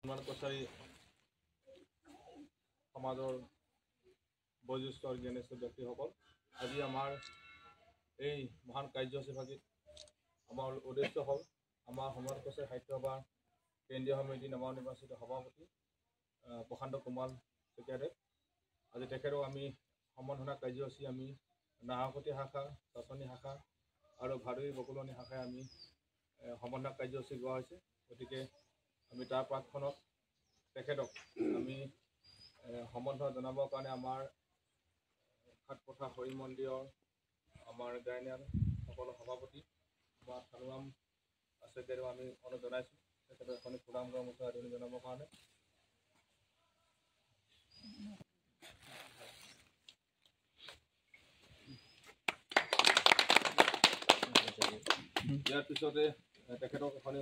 হনুমান কছাৰী সমাজৰ বয়োজ্যেষ্ঠ জ্ঞানেশ্বৰ ব্যক্তিসকল, আজি আমাৰ এই মহান কাৰ্যসূচীভাগিত আমাৰ উদ্দেশ্য হ'ল আমাৰ হনুমান কছাৰী সাহিত্য সভাৰ কেন্দ্ৰীয় সমিতি নৱনিৰ্বাচিত সভাপতি প্ৰশান্ত কুমাৰ চেতিয়াদেৱ। আজি তেখেতক আমি সম্বৰ্ধনা কাৰ্যসূচী আমি নাহৰকটীয়া শাখা, চাচনি শাখা আৰু ভাদুৰী বকুলনি শাখাই আমি সম্বৰ্ধনা কাৰ্যসূচী লোৱা হৈছে। গতিকে আমি তাৰ প্ৰাকখনত তেখেতক আমি সম্বৰ্ধনা জনাবৰ কাৰণে আমাৰ ঘাটপথাৰ হৰি মন্দিৰৰ আমাৰ গায়নিয়াল সকলো সভাপতি আমাৰ থানুৰাম চেতিয়াদেৱক আমি অনুৰোধ জনাইছোঁ তেখেতক এখন ফুলাম গামোচা আদৰণি জনাবৰ কাৰণে। ইয়াৰ পিছতে তেখেতক এখন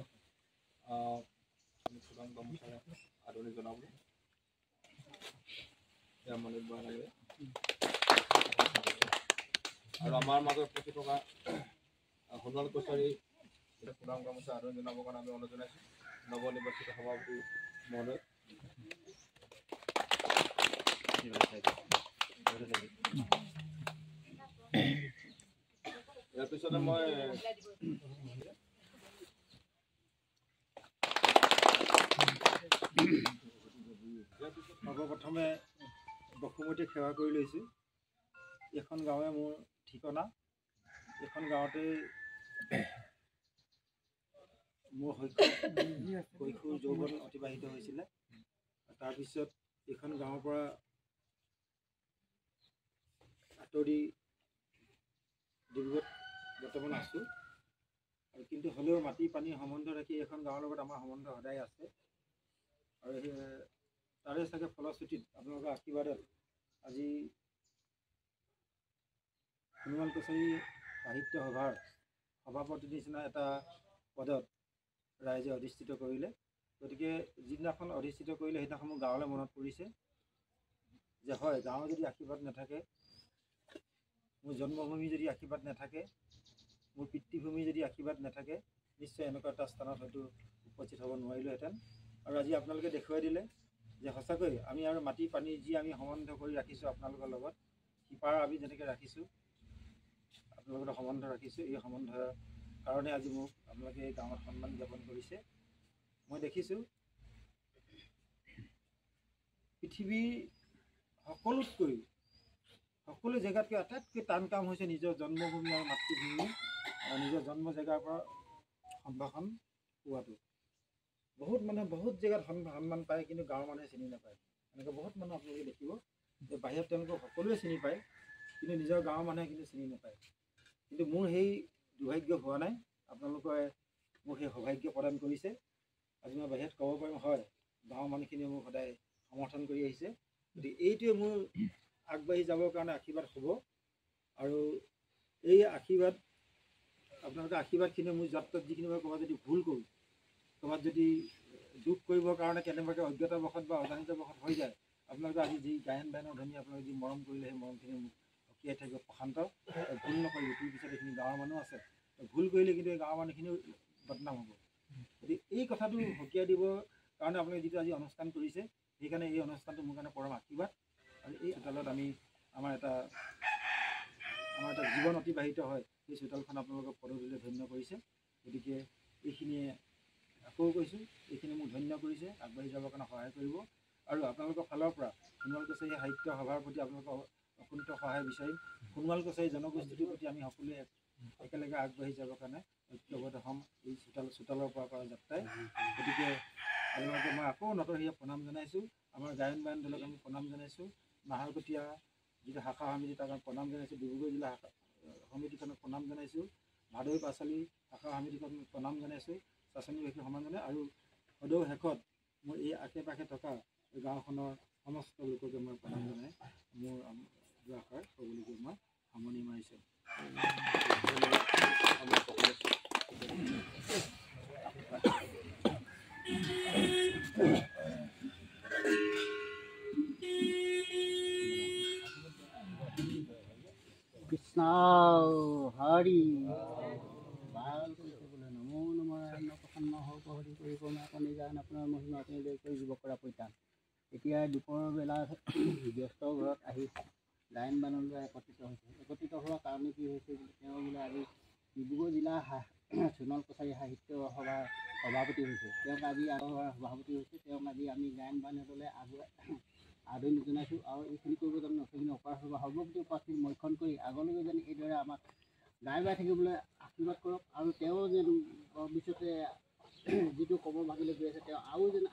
ফুলাম গামোচাৰে আদৰণি জনাব লাগে। আৰু আমাৰ মাজত উপস্থিত থকা হনুমান কছাৰী ফুলাম গামোচা আদৰণি জনাবৰ কাৰণে আমি অনুৰোধ জনাইছোঁ নৱনিৰ্বাচিত সভাপতি মহোদয়। ইয়াৰ পিছতে মই সৰ্বপ্ৰথমে বসুমতীক সেৱা কৰি লৈছোঁ। এইখন গাঁৱে মোৰ ঠিকনা। এইখন গাঁৱতে মোৰ শৈশৱ যৌৱন অতিবাহিত হৈছিলে। তাৰপিছত এইখন গাঁৱৰ পৰা আঁতৰি ডিব্ৰুগড়ত বৰ্তমান আছোঁ। আৰু কিন্তু হ'লেও মাটি পানী সম্বন্ধ ৰাখি এইখন গাঁৱৰ লগত আমাৰ সম্বন্ধ সদায় আছে। আৰু তাৰে চাগে ফলশ্ৰুতিত আপোনালোকৰ আশীৰ্বাদত আজি হনুমান কছাৰী সাহিত্য সভাৰ সভাপতিৰ নিচিনা এটা পদত ৰাইজে অধিষ্ঠিত কৰিলে। গতিকে যিদিনাখন অধিষ্ঠিত কৰিলে সেইদিনাখন মোৰ গাঁৱলৈ মনত পৰিছে যে হয়, গাঁৱৰ যদি আশীৰ্বাদ নাথাকে, মোৰ জন্মভূমি যদি আশীৰ্বাদ নাথাকে, মোৰ পিতৃভূমি যদি আশীৰ্বাদ নাথাকে, নিশ্চয় এনেকুৱা এটা স্থানত হয়তো উপস্থিত হ'ব নোৱাৰিলোহেঁতেন। আৰু আজি আপোনালোকে দেখুৱাই দিলে যে সঁচাকৈ আমি আৰু মাটি পানী যি আমি সম্বন্ধ কৰি ৰাখিছোঁ আপোনালোকৰ লগত, শিপাৰ আমি যেনেকৈ ৰাখিছোঁ আপোনালোকৰ সম্বন্ধ ৰাখিছোঁ, এই সম্বন্ধৰ কাৰণে আজি মোক আপোনালোকে এই গাঁৱত সন্মান জ্ঞাপন কৰিছে। মই দেখিছোঁ পৃথিৱীৰ সকলো জেগাতকৈ আটাইতকৈ টান কাম হৈছে নিজৰ জন্মভূমি আৰু মাতৃভূমি নিজৰ জন্ম জেগাৰ পৰা সম্ভাষণ পোৱাটো। বহুত মানুহে বহুত জেগাত সন্মান পায়, কিন্তু গাঁৱৰ মানুহে চিনি নাপায়। এনেকৈ বহুত মানুহ আপোনালোকে দেখিব যে বাহিৰত তেওঁলোকক সকলোৱে চিনি পায়, কিন্তু নিজৰ গাঁৱৰ মানুহে কিন্তু চিনি নাপায়। কিন্তু মোৰ সেই দুৰ্ভাগ্য হোৱা নাই, আপোনালোকে মোক সেই সৌভাগ্য প্ৰদান কৰিছে। আজি মই বাহিৰত ক'ব পাৰিম হয়, গাঁৱৰ মানুহখিনিয়ে মোক সদায় সমৰ্থন কৰি আহিছে। গতিকে এইটোৱে মোৰ আগবাঢ়ি যাবৰ কাৰণে আশীৰ্বাদ হ'ব। আৰু এই আশীৰ্বাদ আপোনালোকে আশীৰ্বাদখিনি মোৰ যাত্ৰাত যিখিনি মই ক'ৰবাত যদি ভুল কৰোঁ, ক'ৰবাত যদি দুখ কৰিবৰ কাৰণে কেনেবাকৈ অজ্ঞতাবশত বা অজানিতবশত হৈ যায়, আপোনালোকে আজি যি গায়ন বায়নৰ ধ্বনি আপোনালোকে যি মৰম কৰিলে, সেই মৰমখিনি মোক সকীয়াই থাকিব। প্ৰশান্ত ভুল নকৰিব, তোৰ পিছত এইখিনি গাঁৱৰ মানুহ আছে, ভুল কৰিলে কিন্তু এই গাঁৱৰ মানুহখিনিও বদনাম হ'ব। গতিকে এই কথাটো সকীয়াই দিবৰ কাৰণে আপোনালোকে যিটো আজি অনুষ্ঠান কৰিছে, সেইকাৰণে এই অনুষ্ঠানটো মোৰ কাৰণে পৰম আশীৰ্বাদ। আৰু এই চোতালত আমাৰ এটা জীৱন অতিবাহিত হয়, সেই চোতালখন আপোনালোকক পদধূলিৰে ধন্য কৰিছে। গতিকে এইখিনিয়ে আকৌ কৈছোঁ, এইখিনি মোক ধন্য কৰিছে, আগবাঢ়ি যাবৰ কাৰণে সহায় কৰিব। আৰু আপোনালোকৰ ফালৰ পৰা হনুমান কছাৰী সাহিত্য সভাৰ প্ৰতি আপোনালোকৰ অকুণ্ঠ সহায় বিচাৰিম। হনুমান কছাৰী জনগোষ্ঠীটোৰ প্ৰতি আমি সকলোৱে একেলগে আগবাঢ়ি যাবৰ কাৰণে ঐক্যবদ্ধ হ'ম এই চোতালৰ পৰা কৰা যাত্ৰাই। গতিকে আপোনালোকে মই আকৌ নতশিৰে প্ৰণাম জনাইছোঁ। আমাৰ গায়ন বায়ন দলক আমি প্ৰণাম জনাইছোঁ। নাহৰকটীয়া যিটো শাখা সমিতি তাক আমি প্ৰণাম জনাইছোঁ। ডিব্ৰুগড় জিলা শাখা সমিতিখনক প্ৰণাম জনাইছোঁ। ভাদৈ পাঁচালী শাখা সমিতিখনক প্ৰণাম জনাইছোঁ। চাচনিবাসীক সন্মান জনাই আৰু সদৌ শেষত মোৰ এই আশে পাশে থকা গাঁওখনৰ সমস্ত লোককে মই প্ৰণাম জনাই মোৰ দুআষাৰ ক'বলৈকে মই সামৰণি মাৰিছোঁ। কৃষ্ণ হৰি বাল নমো নম প্ৰসন্ন হওক হৰি কৰিব স্বামী গান আপোনাৰ মহিমা আপুনি কৰি দিব পৰা পৰিত্ৰাণ। এতিয়া দুপৰ বেলা ব্যস্ত ঘৰত আহি গায়ন বায়নলৈ একত্ৰিত হোৱাৰ কাৰণে কি হৈছে তেওঁ বোলে আজি ডিব্ৰুগড় জিলা সোণল কছাৰী সাহিত্য সভাৰ সভাপতি হৈছে। তেওঁক আজি সভাপতি হৈছে। তেওঁক আজি আমি গায়ন বায়নলৈ আদৰণি জনাইছোঁ আৰু এইখিনি কৰিব জানো সেইখিনি অপাৰ সৰ্বপ্ৰতি উপাসী মৈখন কৰি আগলৈকে যেন এইদৰে আমাক গাই বাই থাকিবলৈ আশীৰ্বাদ কৰক আৰু তেওঁ যেন ভৱিষ্যতে যিটো কৰ্ম ভাগিলৈ গৈ আছে তেওঁ আৰু যেন